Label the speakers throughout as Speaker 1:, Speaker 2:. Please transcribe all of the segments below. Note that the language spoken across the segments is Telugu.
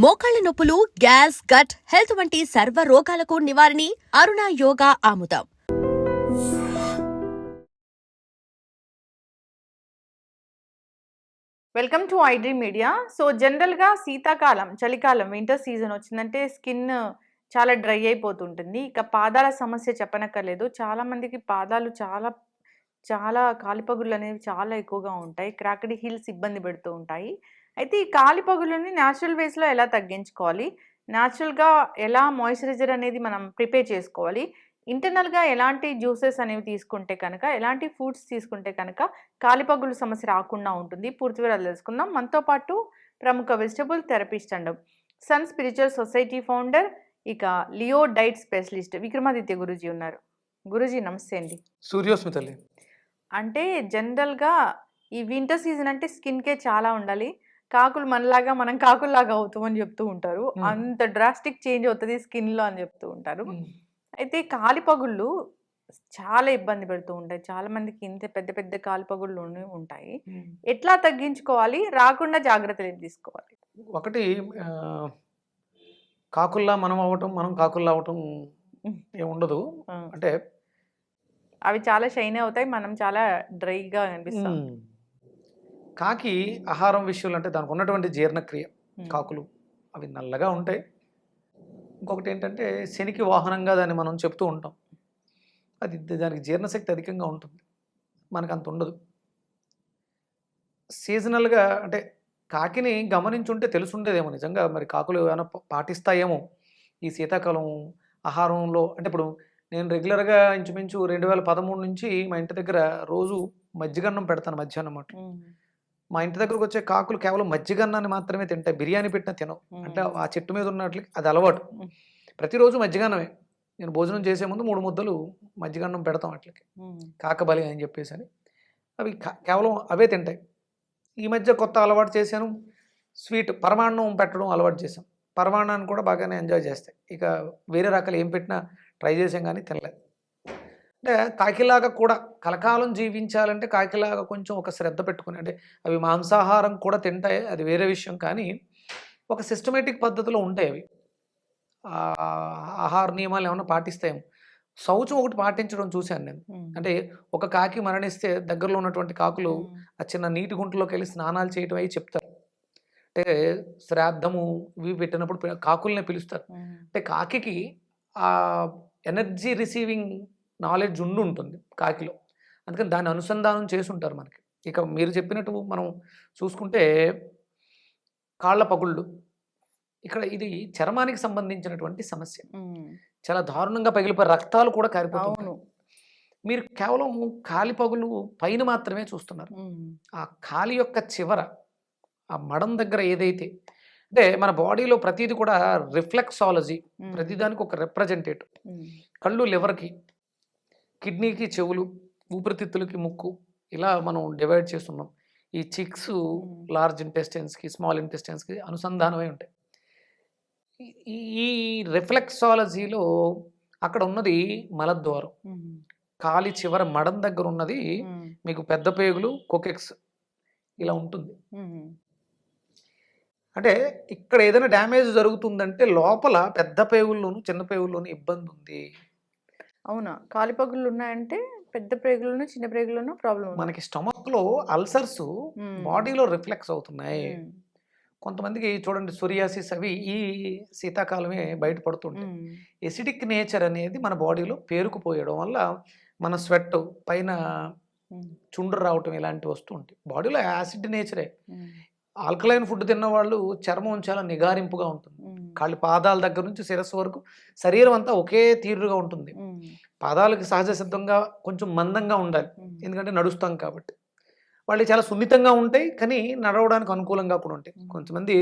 Speaker 1: మోకాళ్ల నొప్పులు, గ్యాస్, గట్ హెల్త్ వంటి సర్వ రోగాలకు నివారణి అరుణ యోగా ఆముదం.
Speaker 2: Welcome to iDream media. So జనరల్గా శీతాకాలం, చలికాలం, వింటర్ సీజన్ వచ్చిందంటే స్కిన్ చాలా డ్రై అయిపోతుంటుంది. ఇక పాదాల సమస్య చెప్పనక్కర్లేదు. చాలామందికి పాదాలు చాలా చాలా కాలిపగుళ్ళు అనేవి చాలా ఎక్కువగా ఉంటాయి. క్రాక్డ్ హీల్స్ ఇబ్బంది పెడుతూ ఉంటాయి. అయితే ఈ కాలిపగుళ్ళని న్యాచురల్ వేస్లో ఎలా తగ్గించుకోవాలి, న్యాచురల్గా ఎలా మాయిశ్చరైజర్ అనేది మనం ప్రిపేర్ చేసుకోవాలి, ఇంటర్నల్గా ఎలాంటి జ్యూసెస్ అనేవి తీసుకుంటే కనుక, ఎలాంటి ఫుడ్స్ తీసుకుంటే కనుక కాలిపగులు సమస్య రాకుండా ఉంటుంది, పూర్తి వివరాలు తెలుసుకుందాం. మనతో పాటు ప్రముఖ vegetable therapist and sun spiritual society founder, ఇక Leo diet specialist Vikramaditya guruji ఉన్నారు. గురూజీ నమస్తే అండి.
Speaker 3: సూర్యోస్మితల్లి
Speaker 2: అంటే జనరల్గా ఈ వింటర్ సీజన్ అంటే స్కిన్కే చాలా ఉండాలి. కాకులు మనలాగా మనం కాకుల్లాగా అవుతామని చెప్తూ ఉంటారు. అంత డ్రాస్టిక్ చేంజ్ అవుతుంది స్కిన్లో అని చెప్తూ ఉంటారు. అయితే కాలిపగుళ్ళు చాలా ఇబ్బంది పెడుతూ ఉంటాయి. చాలా మందికి ఇంత పెద్ద పెద్ద కాలిపగుళ్ళు ఉంటాయి. ఎట్లా తగ్గించుకోవాలి, రాకుండా జాగ్రత్తలు ఏం తీసుకోవాలి?
Speaker 3: ఒకటి కాకుల్లా మనం అవ్వటం, మనం కాకుల్లా అవ్వటం ఏముండదు. అంటే
Speaker 2: అవి చాలా షైన్ అవుతాయి, మనం చాలా డ్రైగా అనిపిస్తాం.
Speaker 3: కాకి ఆహారం విషయంలో అంటే దానికి ఉన్నటువంటి జీర్ణక్రియ, కాకులు అవి నల్లగా ఉంటాయి. ఇంకొకటి ఏంటంటే శనికి వాహనంగా దాన్ని మనం చెప్తూ ఉంటాం. అది దానికి జీర్ణశక్తి అధికంగా ఉంటుంది, మనకు అంత ఉండదు. సీజనల్గా అంటే కాకిని గమనించుంటే తెలుసుండేదేమో నిజంగా. మరి కాకులు ఏమైనా పాటిస్తాయేమో ఈ శీతాకాలం ఆహారంలో. అంటే ఇప్పుడు నేను రెగ్యులర్గా ఇంచుమించు 2013 నుంచి మా ఇంటి దగ్గర రోజు మజ్జిగన్నం పెడతాను మధ్యాహ్నం అన్నమాట. మా ఇంటి దగ్గరకు వచ్చే కాకులు కేవలం మజ్జిగన్నాన్ని మాత్రమే తింటాయి, బిర్యానీ పెట్టినా తినవు. అంటే ఆ చెట్టు మీద ఉన్నట్లు అది అలవాటు. ప్రతిరోజు మజ్జిగన్నమే. నేను భోజనం చేసే ముందు 3 ముద్దలు మజ్జిగన్నం పెడతాం అట్లకి, కాకబలి అని చెప్పేసి అని. అవి కేవలం అవే తింటాయి. ఈ మధ్య కొత్త అలవాటు చేశాను, స్వీట్ పరమాన్నం పెట్టడం అలవాటు చేశాం. పరమాన్నాన్ని కూడా బాగానే ఎంజాయ్ చేస్తాయి. ఇక వేరే రకాలు ఏం పెట్టినా ట్రై చేసాం కానీ తినలేదు. అంటే కాకిలాగా కూడా కలకాలం జీవించాలంటే కాకిలాగా కొంచెం ఒక శ్రద్ధ పెట్టుకుని, అంటే అవి మాంసాహారం కూడా తింటాయి, అది వేరే విషయం. కానీ ఒక సిస్టమేటిక్ పద్ధతిలో ఉంటాయి అవి. ఆహార నియమాలు ఏమైనా పాటిస్తాయేమో. శౌచం ఒకటి పాటించడం చూశాను నేను. అంటే ఒక కాకి మరణిస్తే దగ్గరలో ఉన్నటువంటి కాకులు ఆ చిన్న నీటి గుంటలోకి వెళ్ళి స్నానాలు చేయటం అవి చెప్తారు. అంటే శ్రాద్ధము ఇవి పెట్టినప్పుడు కాకుల్నే పిలుస్తారు. అంటే కాకి ఆ ఎనర్జీ రిసీవింగ్ నాలెడ్జ్ ఉంటుంది కాకిలో, అందుకని దాన్ని అనుసంధానం చేసి ఉంటారు మనకి. ఇక మీరు చెప్పినట్టు మనం చూసుకుంటే కాళ్ళ పగుళ్ళు, ఇక్కడ ఇది చర్మానికి సంబంధించినటువంటి సమస్య. చాలా దారుణంగా పగిలిపోయి రక్తాలు కూడా కారిపోతాయి. మీరు కేవలం కాలి పగులు పైన మాత్రమే చూస్తున్నారు. ఆ కాలి యొక్క చివర ఆ మడం దగ్గర ఏదైతే, అంటే మన బాడీలో ప్రతిదీ కూడా రిఫ్లెక్సాలజీ, ప్రతిదానికి ఒక రిప్రజెంటేటివ్. కళ్ళు లివర్కి, కిడ్నీకి చెవులు, ఊపిరితిత్తులకి ముక్కు, ఇలా మనం డివైడ్ చేస్తున్నాం. ఈ చిక్స్ లార్జ్ ఇంటెస్టైన్స్కి, స్మాల్ ఇంటెస్టైన్స్కి అనుసంధానమై ఉంటాయి. ఈ రిఫ్లెక్సాలజీలో అక్కడ ఉన్నది మలద్వారం. కాలి చివర మడం దగ్గర ఉన్నది మీకు పెద్ద పేగులు, కోకెక్స్ ఇలా ఉంటుంది. అంటే ఇక్కడ ఏదైనా డ్యామేజ్ జరుగుతుందంటే లోపల పెద్ద పేగుల్లోను చిన్న పేగుల్లోను ఇబ్బంది ఉంది.
Speaker 2: అవునా? కాలిపగుళ్ళు ఉన్నాయంటే పెద్ద ప్రేగులను చిన్న ప్రేగులను ప్రాబ్లం.
Speaker 3: మనకి స్టమక్లో అల్సర్స్ బాడీలో రిఫ్లెక్స్ అవుతున్నాయి. కొంతమందికి చూడండి సోరియాసిస్ అవి ఈ శీతాకాలమే బయటపడుతుంటాయి. ఎసిడిక్ నేచర్ అనేది మన బాడీలో పేరుకుపోయడం వల్ల మన స్వెట్ పైన చుండ్రు రావటం ఇలాంటివి వస్తూ ఉంటాయి. బాడీలో యాసిడ్ నేచరే. ఆల్కలైన్ ఫుడ్ తిన్న వాళ్ళు చర్మం చాలా నిగారింపుగా ఉంటుంది. కాళ్ళ పాదాల దగ్గర నుంచి శిరస్సు వరకు శరీరం అంతా ఒకే తీరుగా ఉంటుంది. పాదాలకి సహజ సిద్ధంగా కొంచెం మందంగా ఉండాలి, ఎందుకంటే నడుస్తాం కాబట్టి. వాళ్ళు చాలా సున్నితంగా ఉంటాయి, కానీ నడవడానికి అనుకూలంగా కూడా ఉంటాయి. కొంతమంది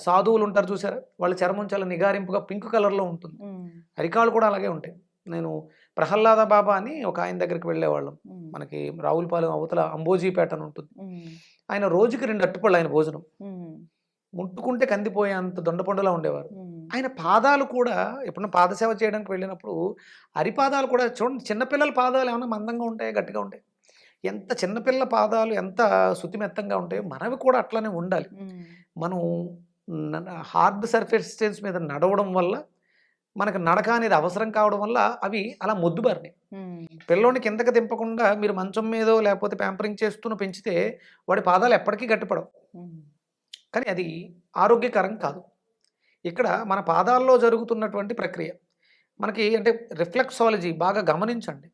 Speaker 3: సాధువులు ఉంటారు చూసారా, వాళ్ళ చర్మం చాలా నిగారింపుగా పింక్ కలర్లో ఉంటుంది. అరికాళ్ళు కూడా అలాగే ఉంటాయి. నేను ప్రహ్లాద బాబా అని ఒక ఆయన దగ్గరికి వెళ్ళేవాళ్ళం. మనకి రావులపాలెం అవతల అంబోజీపేట అని ఉంటుంది. ఆయన రోజుకి 2 అరటిపళ్ళు ఆయన భోజనం. ముట్టుకుంటే కందిపోయేంత దొండపండులా ఉండేవారు. ఆయన పాదాలు కూడా ఎప్పుడన్నా పాదసేవ చేయడానికి వెళ్ళినప్పుడు అరిపాదాలు కూడా చూడండి, చిన్నపిల్లల పాదాలు ఏమైనా మందంగా ఉంటాయి, గట్టిగా ఉంటాయి. ఎంత చిన్నపిల్లల పాదాలు ఎంత శుతిమెత్తంగా ఉంటాయో మనవి కూడా అట్లనే ఉండాలి. మనం హార్డ్ సర్ఫేసెస్ మీద నడవడం వల్ల మనకు నడక అనేది అవసరం కావడం వల్ల అవి అలా మొద్దుబారినాయి. పిల్లోని కిందకి దింపకుండా మీరు మంచం మీదో లేకపోతే ప్యాంపరింగ్ చేస్తూ పెంచితే వాడి పాదాలు ఎప్పటికీ గట్టిపడవు. కానీ అది ఆరోగ్యకరం కాదు. ఇక్కడ మన పాదాల్లో జరుగుతున్నటువంటి ప్రక్రియ మనకి అంటే రిఫ్లెక్సాలజీ బాగా గమనించండి.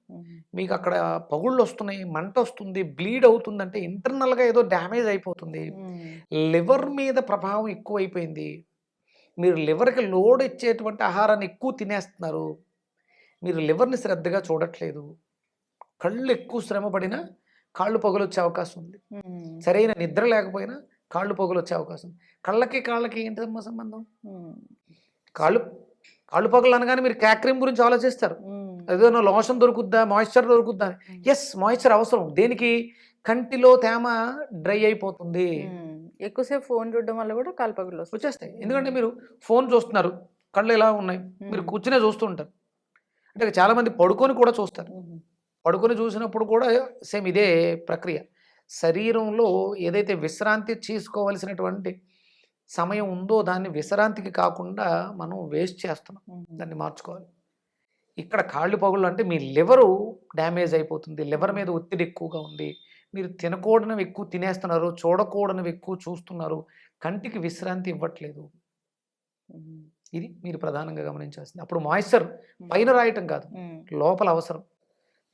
Speaker 3: మీకు అక్కడ పగుళ్ళు వస్తున్నాయి, మంట వస్తుంది, బ్లీడ్ అవుతుందంటే ఇంటర్నల్గా ఏదో డ్యామేజ్ అయిపోతుంది. లివర్ మీద ప్రభావం ఎక్కువైపోయింది. మీరు లివర్కి లోడ్ ఇచ్చేటువంటి ఆహారాన్ని ఎక్కువ తినేస్తున్నారు. మీరు లివర్ని శ్రద్ధగా చూడట్లేదు. కళ్ళు ఎక్కువ శ్రమ పడినా కాళ్ళు పగులు వచ్చే అవకాశం ఉంది. సరైన నిద్ర లేకపోయినా కాళ్ళు పగులు వచ్చే అవకాశం. కాళ్ళకి ఏంటమ్మా సంబంధం? కాళ్ళు పగులు అనగానే మీరు క్యాక్రీమ్ గురించి ఆలోచిస్తారు. ఏదైనా లోషన్ దొరుకుద్దా, మాయిశ్చర్ దొరుకుద్దా అని. ఎస్, మాయిశ్చర్ అవసరం. దేనికి? కంటిలో తేమ డ్రై అయిపోతుంది.
Speaker 2: ఎక్కువసేపు ఫోన్ చూడడం వల్ల కూడా కాళ్ళు పగులు
Speaker 3: వచ్చేస్తాయి. ఎందుకంటే మీరు ఫోన్ చూస్తున్నారు, కళ్ళు ఎలా ఉన్నాయి, మీరు కూర్చునే చూస్తూ ఉంటారు. అంటే చాలామంది పడుకొని కూడా చూస్తారు. పడుకొని చూసినప్పుడు కూడా సేమ్ ఇదే ప్రక్రియ. శరీరంలో ఏదైతే విశ్రాంతి తీసుకోవలసినటువంటి సమయం ఉందో దాన్ని విశ్రాంతికి కాకుండా మనం వేస్ట్ చేస్తున్నాం. దాన్ని మార్చుకోవాలి. ఇక్కడ కాళ్ళు పగుళ్ళు అంటే మీ లివరు డ్యామేజ్ అయిపోతుంది. లివర్ మీద ఒత్తిడి ఎక్కువగా ఉంది. మీరు తినకూడనివి ఎక్కువ తినేస్తున్నారు, చూడకూడనివి ఎక్కువ చూస్తున్నారు, కంటికి విశ్రాంతి ఇవ్వట్లేదు. ఇది మీరు ప్రధానంగా గమనించాల్సింది. అప్పుడు మాయిశ్చర్ పైన రాయటం కాదు, లోపల అవసరం.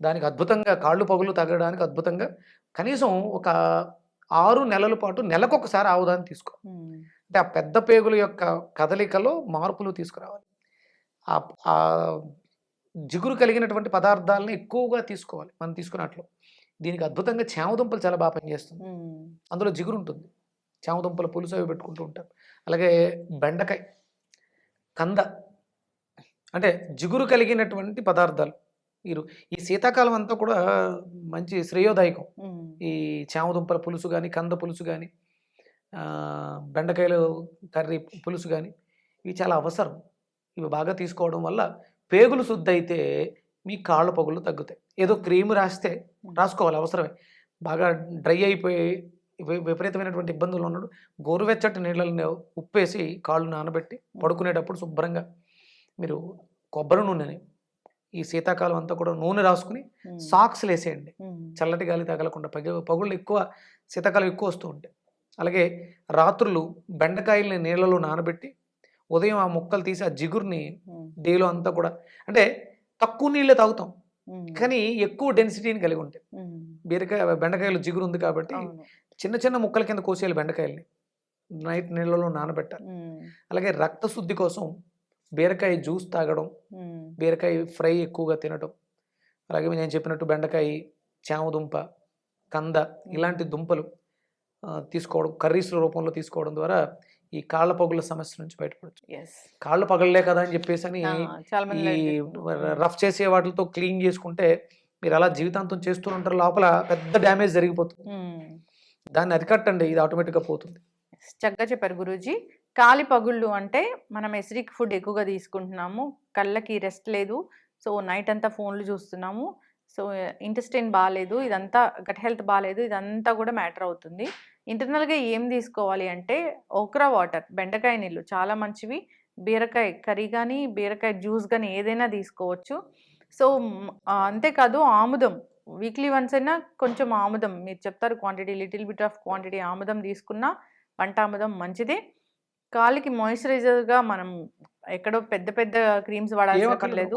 Speaker 3: దానికి అద్భుతంగా కాళ్ళు పగులు తగ్గడానికి అద్భుతంగా కనీసం ఒక 6 నెలల పాటు నెలకొకసారి ఆవుదాన్ని తీసుకో. అంటే ఆ పెద్ద పేగుల యొక్క కదలికలో మార్పులు తీసుకురావాలి. ఆ జిగురు కలిగినటువంటి పదార్థాలను ఎక్కువగా తీసుకోవాలి మనం తీసుకున్నట్లు. దీనికి అద్భుతంగా చామదుంపలు చాలా బాగా పనిచేస్తుంది. అందులో జిగురు ఉంటుంది. చామదుంపల పులుసు అవి పెట్టుకుంటూ ఉంటాం. అలాగే బెండకాయ, కంద అంటే జిగురు కలిగినటువంటి పదార్థాలు. మీరు ఈ శీతాకాలం అంతా కూడా మంచి శ్రేయోదాయకం. ఈ చామదుంపల పులుసు కానీ, కంద పులుసు కానీ, బెండకాయలు కర్రీ పులుసు కానీ ఇవి చాలా అవసరం. ఇవి బాగా తీసుకోవడం వల్ల పేగులు శుద్ధి అయితే మీ కాళ్ళ పగులు తగ్గుతాయి. ఏదో క్రీమ్ రాసుకోవాలి, అవసరమే. బాగా డ్రై అయిపోయి విపరీతమైనటువంటి ఇబ్బందులు ఉన్నాడు, గోరువెచ్చటి నీళ్ళని ఉప్పేసి కాళ్ళు నానబెట్టి పడుకునేటప్పుడు శుభ్రంగా మీరు కొబ్బరి నూనెని ఈ శీతాకాలం అంతా కూడా నూనె రాసుకుని సాక్స్లు వేసేయండి. చల్లటి గాలి తగలకుండా. పగుళ్ళు ఎక్కువ శీతాకాలం ఎక్కువ వస్తూ ఉంటాయి. అలాగే రాత్రులు బెండకాయల్ని నీళ్ళలో నానబెట్టి ఉదయం ఆ ముక్కలు తీసి ఆ జిగురుని డేలో అంతా కూడా, అంటే తక్కువ నీళ్ళే తాగుతాం కానీ ఎక్కువ డెన్సిటీని కలిగి ఉంటాయి. బెండకాయలు జిగురు ఉంది కాబట్టి చిన్న చిన్న ముక్కల కింద కోసేయాలి బెండకాయల్ని. నైట్ నీళ్ళలో నానబెట్టాలి. అలాగే రక్త శుద్ధి కోసం బీరకాయ జ్యూస్ తాగడం, బీరకాయ ఫ్రై ఎక్కువగా తినడం, అలాగే నేను చెప్పినట్టు బెండకాయ, చామదుంప, కంద ఇలాంటి దుంపలు తీసుకోవడం, కర్రీస్ రూపంలో తీసుకోవడం ద్వారా ఈ కాళ్ళ పగుల సమస్య నుంచి బయటపడచ్చు. కాళ్ళు పగలలే కదా అని చెప్పేసి అని ఈ రఫ్ చేసే వాటితో క్లీన్ చేసుకుంటే మీరు అలా జీవితాంతం చేస్తూ ఉంటారు, లోపల పెద్ద డ్యామేజ్ జరిగిపోతుంది. దాన్ని అరికట్టండి, ఇది ఆటోమేటిక్గా పోతుంది.
Speaker 2: చక్కగా చెప్పారు గురూజీ. కాలి పగుళ్ళు అంటే మనం ఎసిడిక్ ఫుడ్ ఎక్కువగా తీసుకుంటున్నాము, కళ్ళకి రెస్ట్ లేదు, సో నైట్ అంతా ఫోన్లు చూస్తున్నాము, సో ఇంటెస్టైన్ బాగాలేదు, ఇదంతా గట్ హెల్త్ బాగాలేదు, ఇదంతా కూడా మ్యాటర్ అవుతుంది. ఇంటర్నల్గా ఏం తీసుకోవాలి అంటే ఓక్రా వాటర్, బెండకాయ నీళ్ళు చాలా మంచివి. బీరకాయ కర్రీ కానీ బీరకాయ జ్యూస్ కానీ ఏదైనా తీసుకోవచ్చు. సో అంతేకాదు ఆముదం, వీక్లీ వన్స్ అయినా కొంచెం ఆముదం, మీరు చెప్తారు quantity, little bit of quantity ఆముదం తీసుకున్నా పంట ఆముదం మంచిదే. కాలికి మాయిశ్చరైజర్గా మనం ఎక్కడో పెద్ద పెద్ద క్రీమ్స్ వాడాల్సిన లేదు,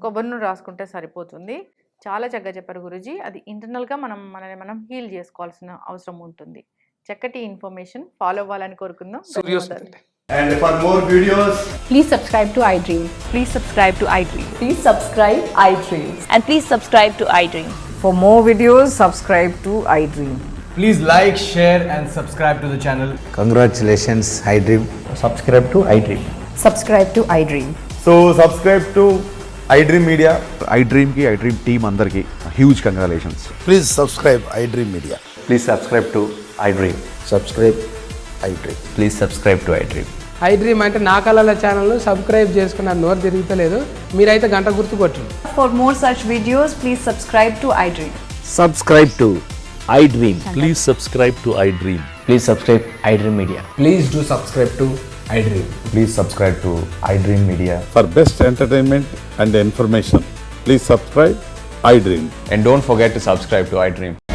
Speaker 2: కొబ్బరి నూనె రాసుకుంటే సరిపోతుంది. చాలా చక్కగా చెప్పారు గురూజీ. అది ఇంటర్నల్గా మనల్ని మనం హీల్ చేసుకోవాల్సిన అవసరం ఉంటుంది. చక్కటి ఇన్ఫర్మేషన్ ఫాలో అవ్వాలని కోరుకుందాం.
Speaker 4: And for more videos,
Speaker 5: please subscribe to iDream.
Speaker 1: Please subscribe to iDream.
Speaker 5: Please subscribe iDream.
Speaker 1: And please subscribe to iDream.
Speaker 5: For more videos, subscribe to iDream.
Speaker 4: please like, share and subscribe to the channel.
Speaker 6: Congratulations, iDream.
Speaker 4: Subscribe to iDream.
Speaker 5: Subscribe to iDream.
Speaker 4: So subscribe to iDream Media.
Speaker 7: iDream ki iDream team andarki huge congratulations.
Speaker 6: Please subscribe iDream Media.
Speaker 8: Please subscribe to iDream.
Speaker 6: Subscribe iDream.
Speaker 8: Please subscribe to iDream.
Speaker 9: iDream అంటే నా కళల ఛానల్ను సబ్స్క్రైబ్ చేసుకున్న నోరు తిరుగుతలేదు, మీరైతే గంట గుర్తు కొట్టండి.
Speaker 5: For more such videos, please subscribe to iDream.
Speaker 6: Subscribe to iDream.
Speaker 8: Please subscribe to iDream. Please subscribe iDream Media.
Speaker 4: Please do subscribe to iDream.
Speaker 8: Please subscribe to iDream Media.
Speaker 10: For best entertainment and information, please subscribe iDream.
Speaker 8: And don't forget to subscribe to iDream.